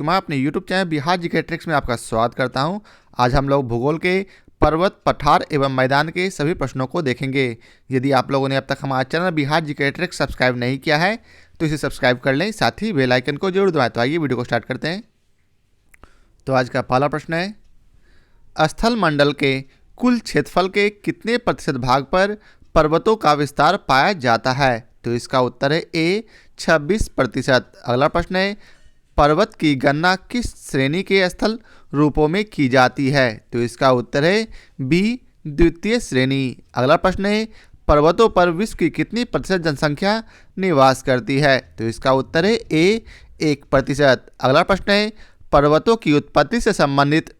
कुमार अपने YouTube channel Bihar GK tricks में आपका स्वागत करता हूं। आज हम लोग भूगोल के पर्वत, पठार एवं मैदान के सभी प्रश्नों को देखेंगे। यदि आप लोगों ने अब तक हमारा channel Bihar GK tricks subscribe नहीं किया है तो इसे सब्सक्राइब कर लें, साथ ही बेल आइकन को जरूर दबाएं। तो आइए वीडियो को स्टार्ट करते हैं। तो आज का पहला प्रश्न है, स्थल मंडल के कुल क्षेत्रफल के कितने प्रतिशत भाग पर पर्वतों का विस्तार पाया जाता है? तो इसका उत्तर है ए 26%। अगला प्रश्न है, पर्वत की गणना किस श्रेणी के स्थल रूपों में की जाती है? तो इसका उत्तर है बी द्वितीय श्रेणी। अगला प्रश्न है, पर्वतों पर विश्व की कितनी प्रतिशत जनसंख्या निवास करती है? तो इसका उत्तर है ए 1%। अगला प्रश्न है, पर्वतों की उत्पत्ति से संबंधित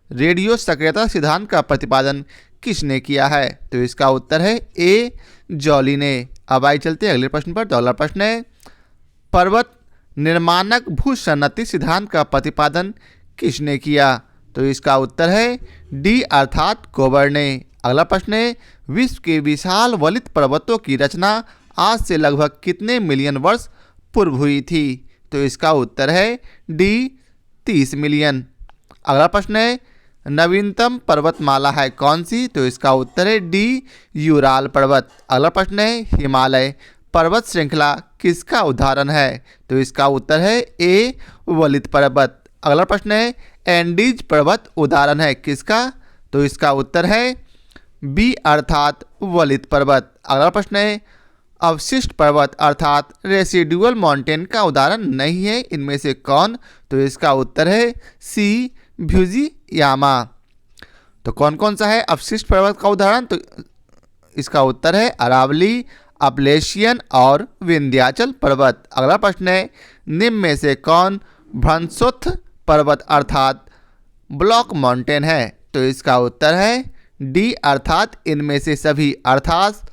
रेडियो सक्रियता सिद्धांत का प्रतिपादन किसने किया है? तो इसका उत्तर है ए जॉली ने। अब आइए चलते हैं अगले प्रश्न पर। तो अगला प्रश्न है, पर्वत निर्माणक भूसन्नति सिद्धांत का प्रतिपादन किसने किया? तो इसका उत्तर है डी अर्थात कोबर ने। अगला प्रश्न है, विश्व के विशाल वलित पर्वतों की रचना आज से लगभग कितने मिलियन वर्ष पूर्व हुई थी? तो इसका उत्तर है डी 30 मिलियन। अगला प्रश्न है, नवीनतम पर्वतमाला है कौन सी? तो इसका उत्तर है डी यूराल पर्वत। अगला प्रश्न है, हिमालय पर्वत श्रृंखला किसका उदाहरण है? तो इसका उत्तर है ए वलित पर्वत। अगला प्रश्न है, एंडीज पर्वत उदाहरण है किसका? तो इसका उत्तर है बी अर्थात वलित पर्वत। अगला प्रश्न है, अवशिष्ट पर्वत अर्थात रेसिडुअल माउंटेन का उदाहरण नहीं है इनमें से कौन? तो इसका उत्तर है सी फ्यूजियामा। तो कौन कौन सा है अवशिष्ट पर्वत का उदाहरण? तो इसका उत्तर है अरावली, अपलेशियन और विंध्याचल पर्वत। अगला प्रश्न है, निम्न में से कौन भ्रंशोत्थ पर्वत अर्थात ब्लॉक माउंटेन है? तो इसका उत्तर है डी अर्थात इनमें से सभी अर्थात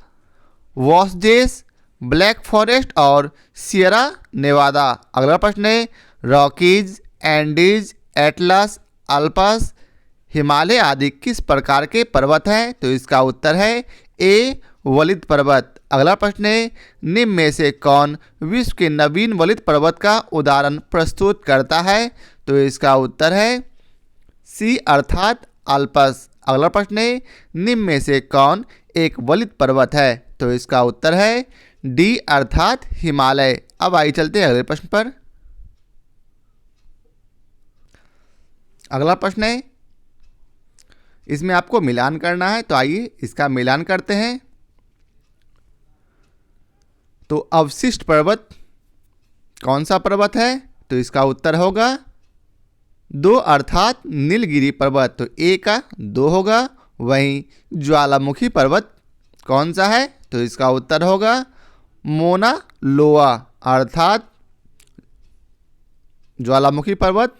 वॉसजेस, ब्लैक फॉरेस्ट और सियरा नेवादा। अगला प्रश्न है, Rockies, Andes, Atlas, Alps, Himalaya आदि किस प्रकार के पर्वत हैं? तो इसका उत्तर है ए वलित पर्वत। अगला प्रश्न है, निम्न में से कौन विश्व के नवीन वलित पर्वत का उदाहरण प्रस्तुत करता है? तो इसका उत्तर है सी अर्थात अल्पस। अगला प्रश्न है, निम्न में से कौन एक वलित पर्वत है? तो इसका उत्तर है डी अर्थात हिमालय। अब आइए चलते हैं अगले प्रश्न पर। अगला प्रश्न है, इसमें आपको मिलान करना है, तो आइए इसका मिलान करते हैं। तो अवशिष्ट पर्वत कौन सा पर्वत है? तो इसका उत्तर होगा 2 अर्थात नीलगिरी पर्वत। तो ए का 2 होगा। वहीं ज्वालामुखी पर्वत कौन सा है? तो इसका उत्तर होगा मोना लोआ अर्थात ज्वालामुखी पर्वत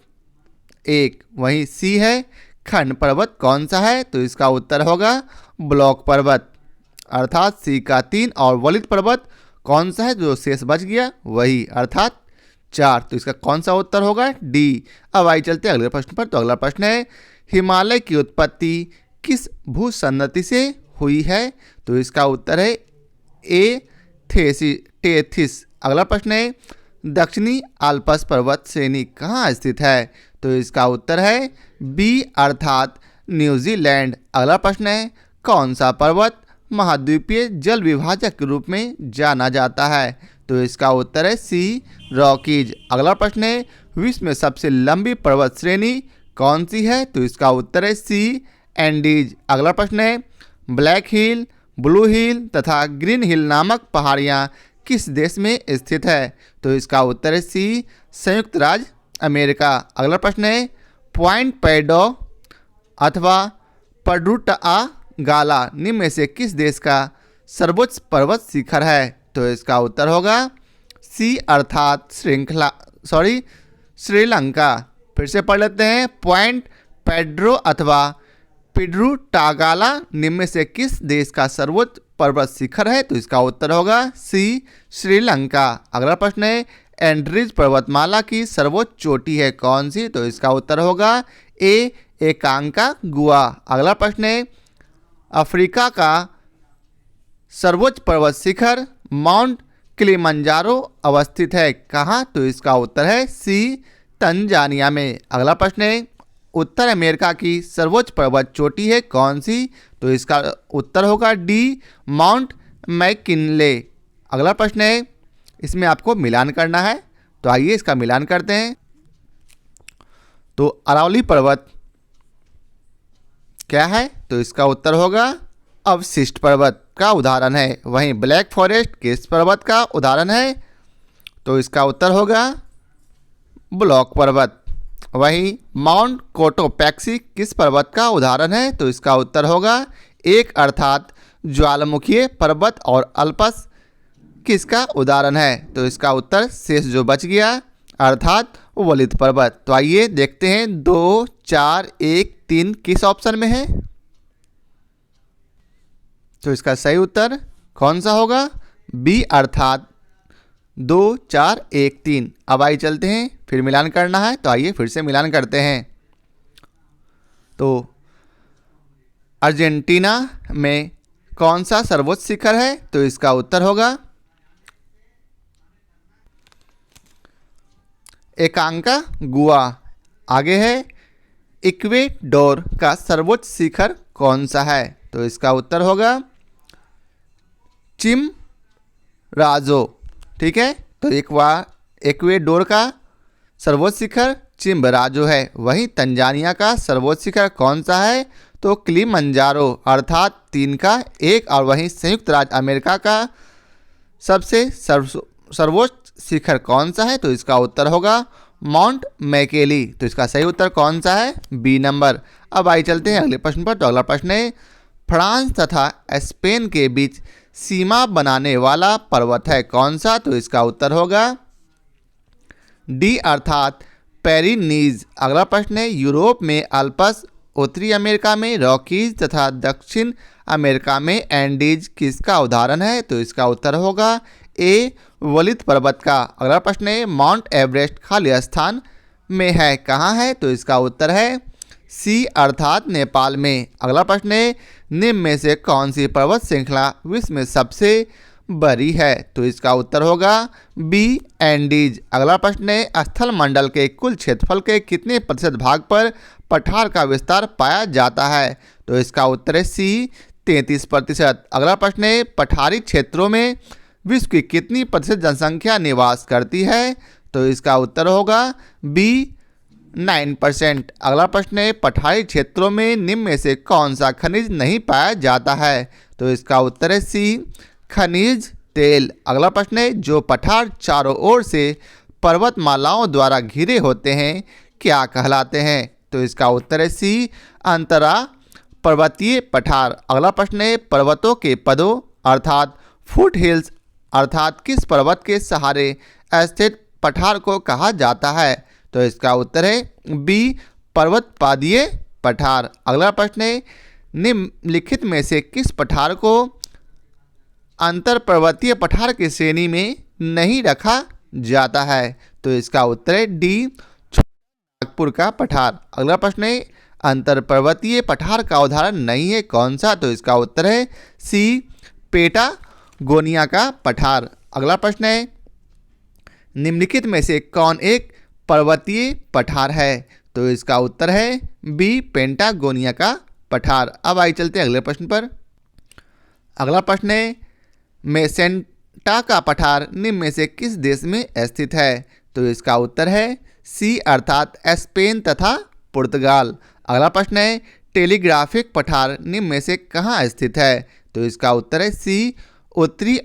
1। वहीं सी है खंड पर्वत कौन सा है? तो इसका उत्तर होगा ब्लॉक पर्वत अर्थात सी का 3। और वलित पर्वत कौन सा है जो शेष बच गया? वही अर्थात 4। तो इसका कौन सा उत्तर होगा? डी। अब आइए चलते हैं अगले प्रश्न पर। तो अगला प्रश्न है, हिमालय की उत्पत्ति किस भूसन्नति से हुई है? तो इसका उत्तर है ए टेथिस। अगला प्रश्न है, दक्षिणी आल्प्स पर्वत श्रेणी कहाँ स्थित है? तो इसका उत्तर है बी अर्थात न्यूजीलैंड। अगला प्रश्न है, कौन सा पर्वत महाद्वीपीय जल विभाजक के रूप में जाना जाता है? तो इसका उत्तर है सी रॉकीज। अगला प्रश्न है, विश्व में सबसे लंबी पर्वत श्रेणी कौन सी है? तो इसका उत्तर है सी एंडीज। अगला प्रश्न है, ब्लैक हिल, ब्लू हिल तथा ग्रीन हिल नामक पहाड़ियाँ किस देश में स्थित है? तो इसका उत्तर है सी संयुक्त राज्य अमेरिका। अगला प्रश्न है, पॉइंट पैडो अथवा पडुटा गाला निम्न में से किस देश का सर्वोच्च पर्वत शिखर है? तो इसका उत्तर होगा सी अर्थात श्रीलंका। फिर से पढ़ लेते हैं, पॉइंट पेड्रो अथवा पिड्रुटागाला निम्न में से किस देश का सर्वोच्च पर्वत शिखर है? तो इसका उत्तर होगा सी श्रीलंका। अगला प्रश्न है, एंड्रीज पर्वतमाला की सर्वोच्च चोटी है कौन सी? तो इसका उत्तर होगा ए एकांका गुआ। अगला प्रश्न है, अफ्रीका का सर्वोच्च पर्वत शिखर माउंट किलिमंजारो अवस्थित है कहाँ? तो इसका उत्तर है सी तंजानिया में। अगला प्रश्न है, उत्तर अमेरिका की सर्वोच्च पर्वत चोटी है कौन सी? तो इसका उत्तर होगा डी, माउंट मैकिनले। अगला प्रश्न है, इसमें आपको मिलान करना है, तो आइए इसका मिलान करते हैं। तो अरावली पर्वत क्या है? तो इसका उत्तर होगा अवशिष्ट पर्वत का उदाहरण है। वहीं ब्लैक फॉरेस्ट किस पर्वत का उदाहरण है? तो इसका उत्तर होगा ब्लॉक पर्वत। वहीं माउंट कोटोपैक्सी किस पर्वत का उदाहरण है? तो इसका उत्तर होगा एक अर्थात ज्वालामुखीय पर्वत। और अल्पस किसका उदाहरण है? तो इसका उत्तर शेष जो बच गया अर्थात वलित पर्वत। तो आइए देखते हैं 2, 4, 1, 3 किस ऑप्शन में है। तो इसका सही उत्तर कौन सा होगा? बी अर्थात 2, 4, 1, 3। अब आइए चलते हैं, फिर मिलान करना है, तो आइए फिर से मिलान करते हैं। तो अर्जेंटीना में कौन सा सर्वोच्च शिखर है? तो इसका उत्तर होगा एकांका गुआ। आगे है, इक्वेडोर का सर्वोच्च शिखर कौन सा है? तो इसका उत्तर होगा चिमराजो। ठीक है, तो इक्वेडोर का सर्वोच्च शिखर चिमराजो है। वहीं तंजानिया का सर्वोच्च शिखर कौन सा है? तो किलिमंजारो अर्थात 3 का 1। और वहीं संयुक्त राज्य अमेरिका का सबसे सर्वोच्च शिखर कौन सा है? तो इसका उत्तर होगा माउंट मैकेली। तो इसका सही उत्तर कौन सा है? B number. अब आइए चलते हैं अगले प्रश्न पर। तो अगला प्रश्न है, फ्रांस तथा स्पेन के बीच सीमा बनाने वाला पर्वत है कौन सा? तो इसका उत्तर होगा डी अर्थात पेरिनीज। अगला प्रश्न है, यूरोप में अल्पस, उत्तरी अमेरिका में रॉकीज तथा दक्षिण अमेरिका में एंडीज किसका उदाहरण है? तो इसका उत्तर होगा ए, वलित पर्वत का। अगला प्रश्न है, माउंट एवरेस्ट खालिस्तान में है कहाँ है? तो इसका उत्तर है सी अर्थात नेपाल में। अगला प्रश्न है, निम्न में से कौन सी पर्वत श्रृंखला विश्व में सबसे बड़ी है? तो इसका उत्तर होगा बी, एंडीज। अगला प्रश्न है, स्थल मंडल के कुल क्षेत्रफल के कितने प्रतिशत भाग पर पठार का विस्तार पाया जाता है? तो इसका उत्तर है सी, 33%। अगला प्रश्न है, पठारी क्षेत्रों में विश्व की कितनी प्रतिशत जनसंख्या निवास करती है? तो इसका उत्तर होगा बी, 9%। अगला प्रश्न है, पठारी क्षेत्रों में निम्न में से कौन सा खनिज नहीं पाया जाता है? तो इसका उत्तर है सी, खनिज तेल। अगला प्रश्न है, जो पठार चारों ओर से पर्वतमालाओं द्वारा घिरे होते हैं क्या कहलाते हैं? तो इसका उत्तर है सी, अंतरा पर्वतीय पठार। अगला प्रश्न है, पर्वतों के पदों अर्थात फुट हिल्स अर्थात किस पर्वत के सहारे स्थित पठार को कहा जाता है? तो इसका उत्तर है बी, पर्वतपादीय पठार। अगला प्रश्न है, निम्नलिखित में से किस पठार को अंतर पर्वतीय पठार की श्रेणी में नहीं रखा जाता है? तो इसका उत्तर है डी, नागपुर का पठार। अगला प्रश्न है, अंतर पर्वतीय पठार का उदाहरण नहीं है कौन सा? तो इसका उत्तर है सी, पेटागोनिया का पठार। अगला प्रश्न है, निम्नलिखित में से कौन एक पर्वतीय पठार है? तो इसका उत्तर है बी, पेंटागोनिया का पठार। अब आइए चलते हैं अगले प्रश्न पर। अगला प्रश्न है, मेसेंटा का पठार निम्न में से किस देश में स्थित है? तो इसका उत्तर है सी अर्थात स्पेन तथा पुर्तगाल। अगला प्रश्न है, टेलीग्राफिक पठार निम्न में से कहाँ स्थित है? तो इसका उत्तर है सी, उत्तरी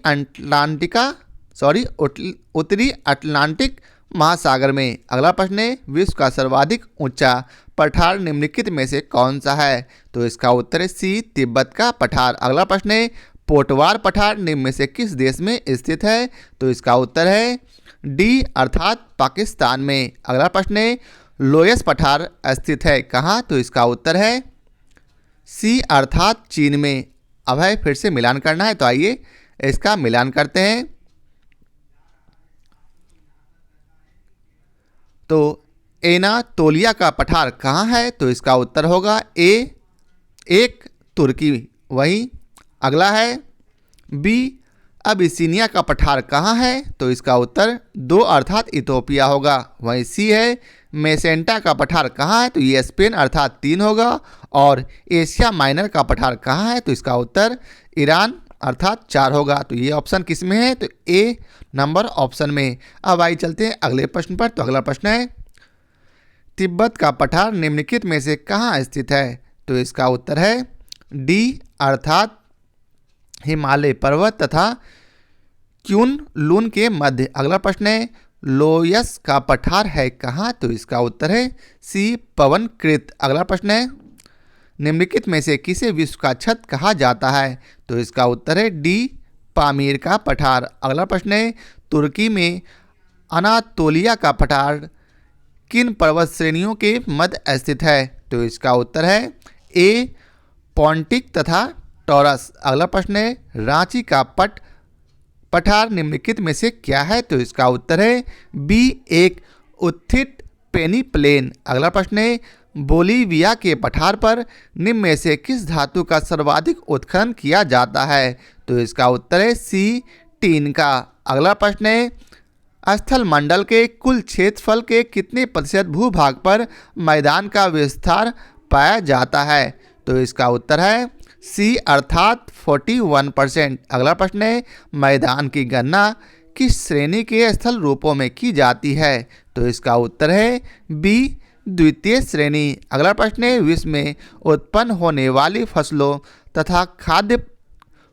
अटलांटिक महासागर में। अगला प्रश्न है, विश्व का सर्वाधिक ऊंचा पठार निम्नलिखित में से कौन सा है? तो इसका उत्तर है सी, तिब्बत का पठार। अगला प्रश्न है, पोटवार पठार निम्न में से किस देश में स्थित है? तो इसका उत्तर है डी अर्थात पाकिस्तान में। अगला प्रश्न है, लोयस पठार स्थित है कहाँ? तो इसका उत्तर है सी अर्थात चीन में। अब है फिर से मिलान करना है, तो आइए इसका मिलान करते हैं। तो एनातोलिया का पठार कहाँ है? तो इसका उत्तर होगा ए, एक तुर्की। वहीं अगला है बी, अबिसिनिया का पठार कहाँ है? तो इसका उत्तर 2 अर्थात इथोपिया होगा। वहीं सी है मेसेंटा का पठार कहाँ है? तो ये स्पेन अर्थात 3 होगा। और एशिया माइनर का पठार कहाँ है? तो इसका उत्तर ईरान अर्थात 4 होगा। तो ये ऑप्शन किस में है? तो ए नंबर ऑप्शन में। अब आइए चलते हैं अगले प्रश्न पर। तो अगला प्रश्न है, तिब्बत का पठार निम्नलिखित में से कहाँ स्थित है? तो इसका उत्तर है डी अर्थात हिमालय पर्वत तथा क्यून लून के मध्य। अगला प्रश्न है, लोयस का पठार है कहाँ? तो इसका उत्तर है सी पवनकृत। अगला प्रश्न है, निम्नलिखित में से किसे विश्व का छत कहा जाता है? तो इसका उत्तर है डी पामीर का पठार। अगला प्रश्न है, तुर्की में अनातोलिया का पठार किन पर्वत श्रेणियों के मध्य स्थित है? तो इसका उत्तर है ए पॉन्टिक तथा टॉरस। अगला प्रश्न है, रांची का पठार निम्नलिखित में से क्या है? तो इसका उत्तर है बी एक उत्थित पेनी प्लेन। अगला प्रश्न है, बोलीविया के पठार पर निम्न में से किस धातु का सर्वाधिक उत्खनन किया जाता है? तो इसका उत्तर है सी टीन का। अगला प्रश्न है, स्थल मंडल के कुल क्षेत्रफल के कितने प्रतिशत भूभाग पर मैदान का विस्तार पाया जाता है? तो इसका उत्तर है सी अर्थात 41%। अगला प्रश्न है, मैदान की गणना किस श्रेणी के स्थल रूपों में की जाती है? तो इसका उत्तर है बी द्वितीय श्रेणी। अगला प्रश्न है, विश्व में उत्पन्न होने वाली फसलों तथा खाद्य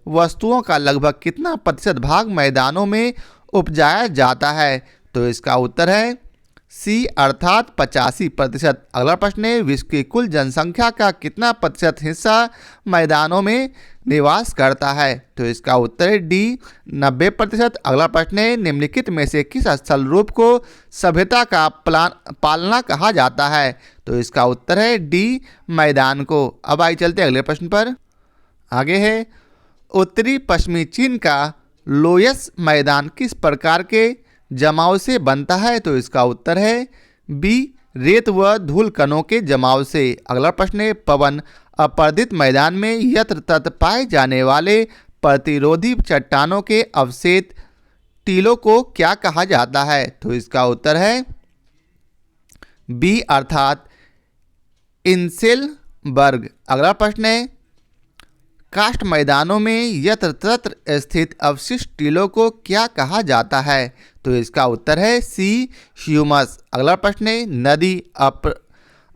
वस्तुओं का लगभग कितना प्रतिशत भाग मैदानों में उपजाया जाता है? तो इसका उत्तर है सी अर्थात 85%। अगला प्रश्न है, विश्व की कुल जनसंख्या का कितना प्रतिशत हिस्सा मैदानों में निवास करता है? तो इसका उत्तर है डी 90%। अगला प्रश्न है, निम्नलिखित में से किस स्थल रूप को सभ्यता का पालना कहा जाता है? तो इसका उत्तर है डी मैदान को। अब आइए चलते अगले प्रश्न पर। आगे है, उत्तरी पश्चिमी चीन का लोयस मैदान किस प्रकार के जमाव से बनता है? तो इसका उत्तर है बी रेत व धूल कणों के जमाव से। अगला प्रश्न है, पवन अपर्दित मैदान में यत्र तत्र पाए जाने वाले प्रतिरोधी चट्टानों के अवशेष टीलों को क्या कहा जाता है? तो इसका उत्तर है बी अर्थात इंसेलबर्ग। अगला प्रश्न है, कास्ट मैदानों में यत्र तत्र स्थित अवशिष्ट टीलों को क्या कहा जाता है? तो इसका उत्तर है सी ह्यूमस। अगला प्रश्न है, नदी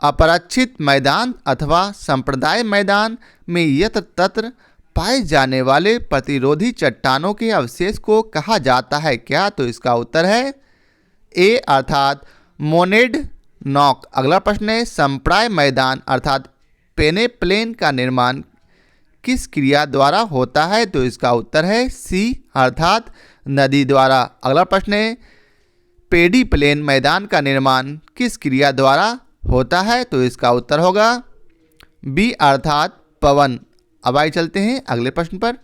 अपरक्षित मैदान अथवा संप्रदाय मैदान में यत्र तत्र पाए जाने वाले प्रतिरोधी चट्टानों के अवशेष को कहा जाता है क्या? तो इसका उत्तर है ए अर्थात मोनेड नॉक। अगला प्रश्न है, संप्राय मैदान अर्थात पेने प्लेन का निर्माण किस क्रिया द्वारा होता है? तो इसका उत्तर है सी अर्थात नदी द्वारा। अगला प्रश्न है, पेडी प्लेन मैदान का निर्माण किस क्रिया द्वारा होता है? तो इसका उत्तर होगा बी अर्थात पवन। अब आइए चलते हैं अगले प्रश्न पर।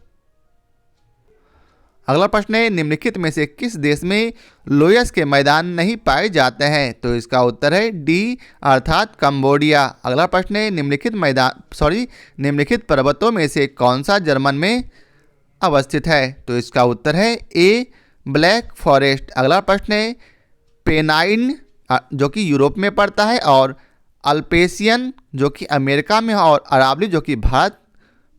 अगला प्रश्न है, निम्नलिखित में से किस देश में लोयस के मैदान नहीं पाए जाते हैं? तो इसका उत्तर है डी अर्थात कंबोडिया। अगला प्रश्न है, निम्नलिखित पर्वतों में से कौन सा जर्मन में अवस्थित है? तो इसका उत्तर है ए ब्लैक फॉरेस्ट। अगला प्रश्न है, पेनाइन जो कि यूरोप में पड़ता है और अल्पेशियन जो कि अमेरिका में और अरावली जो कि भारत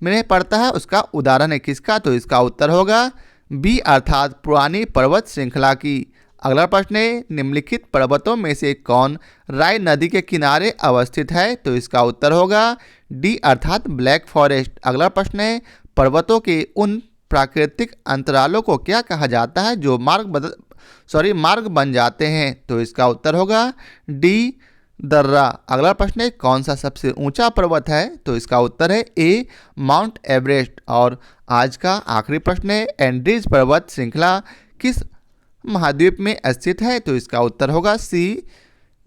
में पड़ता है, उसका उदाहरण है किसका? तो इसका उत्तर होगा बी अर्थात पुरानी पर्वत श्रृंखला की। अगला प्रश्न है, निम्नलिखित पर्वतों में से कौन राय नदी के किनारे अवस्थित है? तो इसका उत्तर होगा डी अर्थात ब्लैक फॉरेस्ट। अगला प्रश्न है, पर्वतों के उन प्राकृतिक अंतरालों को क्या कहा जाता है जो मार्ग बन जाते हैं? तो इसका उत्तर होगा डी दर्रा। अगला प्रश्न है, कौन सा सबसे ऊंचा पर्वत है? तो इसका उत्तर है ए माउंट एवरेस्ट। और आज का आखिरी प्रश्न है, एंडीज पर्वत श्रृंखला किस महाद्वीप में स्थित है? तो इसका उत्तर होगा सी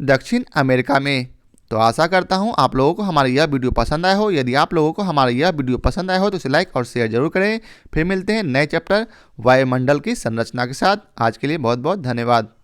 दक्षिण अमेरिका में। तो आशा करता हूं आप लोगों को हमारा यह वीडियो पसंद आया हो। यदि आप लोगों को हमारा यह वीडियो पसंद आया हो तो इसे लाइक और शेयर जरूर करें। फिर मिलते हैं नए चैप्टर वायुमंडल की संरचना के साथ। आज के लिए बहुत बहुत धन्यवाद।